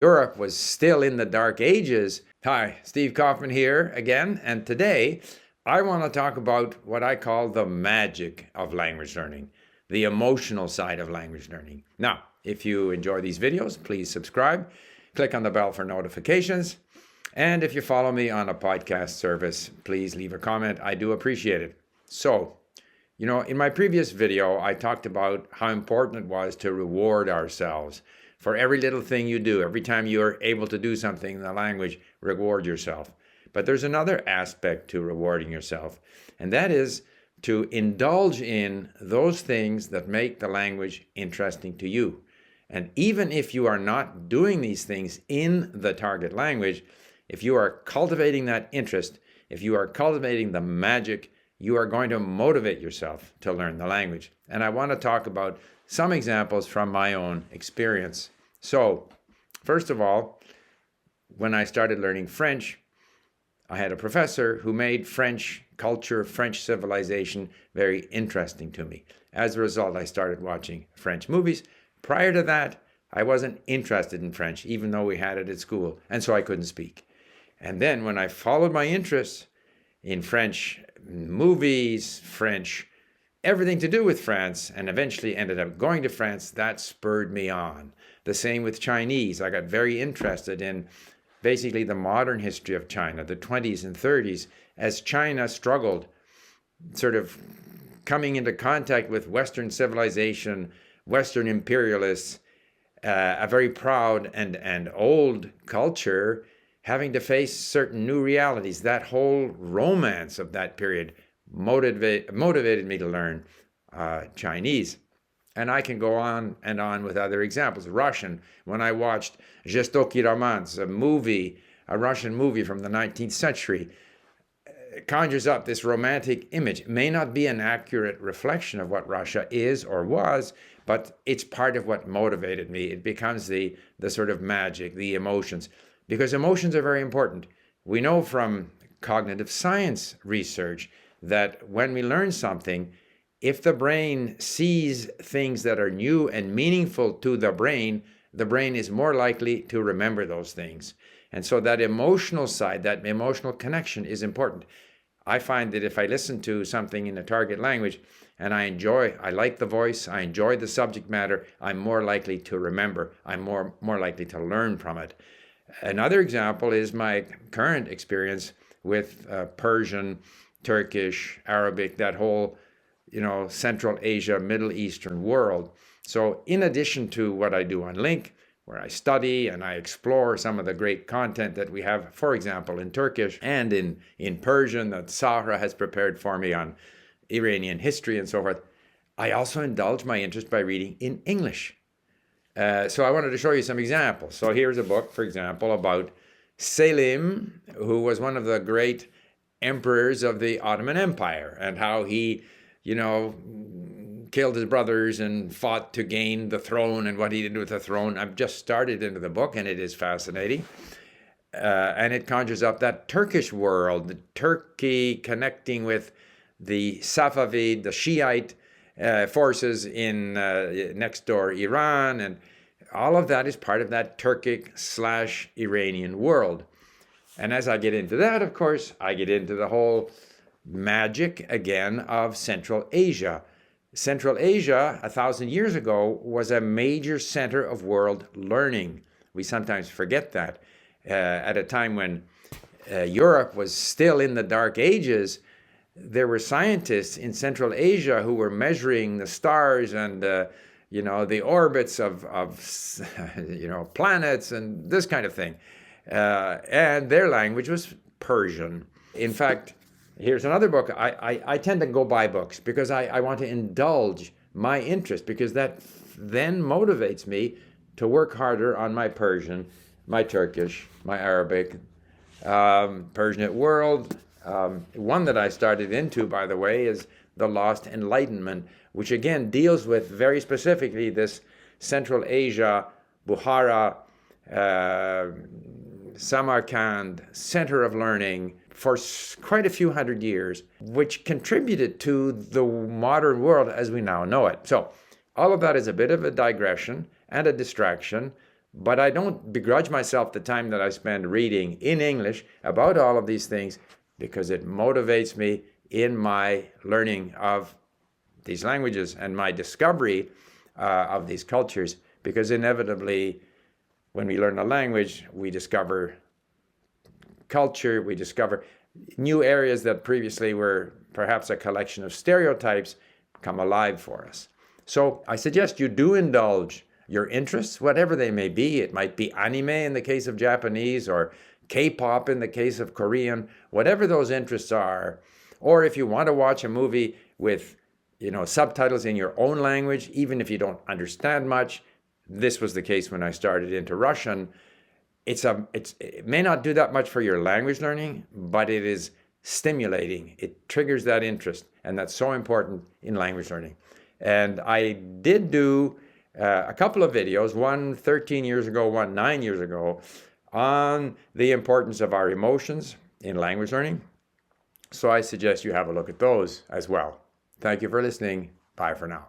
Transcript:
Europe was still in the dark ages. Hi, Steve Kaufman here again, and today I want to talk about what I call the magic of language learning, the emotional side of language learning. Now, if you enjoy these videos, please subscribe, click on the bell for notifications, and if you follow me on a podcast service, please leave a comment. I do appreciate it. So, in my previous video, I talked about how important it was to reward ourselves for every little thing you do. Every time you're able to do something in the language, reward yourself. But there's another aspect to rewarding yourself, and that is to indulge in those things that make the language interesting to you. And even if you are not doing these things in the target language, if you are cultivating that interest, if you are cultivating the magic, you are going to motivate yourself to learn the language. And I want to talk about some examples from my own experience. So, first of all, when I started learning French, I had a professor who made French culture, French civilization very interesting to me. As a result, I started watching French movies. Prior to that, I wasn't interested in French, even though we had it at school, and so I couldn't speak. And then when I followed my interests in French movies, French everything to do with France, and eventually ended up going to France, that spurred me on. The same with Chinese. I got very interested in basically the modern history of China, the 20s and 30s, as China struggled, sort of coming into contact with Western civilization, Western imperialists, a very proud and old culture, having to face certain new realities. That whole romance of that period motivated me to learn Chinese. And I can go on and on with other examples. Russian, when I watched Жестокий романс, a Russian movie from the 19th century, conjures up this romantic image. It may not be an accurate reflection of what Russia is or was, but it's part of what motivated me. It becomes the sort of magic, the emotions, because emotions are very important. We know from cognitive science research that when we learn something, if the brain sees things that are new and meaningful to the brain is more likely to remember those things. And so that emotional side, that emotional connection is important. I find that if I listen to something in a target language and I like the voice, I enjoy the subject matter, I'm more likely to remember, I'm more likely to learn from it. Another example is my current experience with Persian, Turkish, Arabic, that whole, Central Asia, Middle Eastern world. So in addition to what I do on Link, where I study and I explore some of the great content that we have, for example, in Turkish and in Persian that Sahra has prepared for me on Iranian history and so forth, I also indulge my interest by reading in English. So I wanted to show you some examples. So here's a book, for example, about Selim, who was one of the great emperors of the Ottoman Empire, and how he, killed his brothers and fought to gain the throne, and what he did with the throne. I've just started into the book, and it is fascinating. And it conjures up that Turkish world, the Turkey connecting with the Safavid, the Shiite forces in next door Iran, and all of that is part of that Turkic/Iranian world. And as I get into that, of course, I get into the whole magic again of Central Asia. Central Asia, 1,000 years ago, was a major center of world learning. We sometimes forget that. At a time when Europe was still in the dark ages, there were scientists in Central Asia who were measuring the stars and the orbits of planets and this kind of thing. And their language was Persian. In fact, here's another book. I tend to go buy books because I want to indulge my interest, because that then motivates me to work harder on my Persian, my Turkish, my Arabic, Persianate world. One that I started into, by the way, is The Lost Enlightenment, which again deals with very specifically this Central Asia, Bukhara, Samarkand center of learning for quite a few hundred years, which contributed to the modern world as we now know it. So all of that is a bit of a digression and a distraction, But I don't begrudge myself the time that I spend reading in English about all of these things because it motivates me in my learning of these languages and my discovery of these cultures, because inevitably when we learn a language, we discover culture, we discover new areas that previously were perhaps a collection of stereotypes come alive for us. So I suggest you do indulge your interests, whatever they may be. It might be anime in the case of Japanese, or K-pop in the case of Korean, whatever those interests are. Or if you want to watch a movie with subtitles in your own language, even if you don't understand much. This was the case when I started into Russian. It may not do that much for your language learning, but it is stimulating. It triggers that interest, and that's so important in language learning. And I did do a couple of videos, one 13 years ago, one 9 years ago, on the importance of our emotions in language learning. So I suggest you have a look at those as well. Thank you for listening. Bye for now.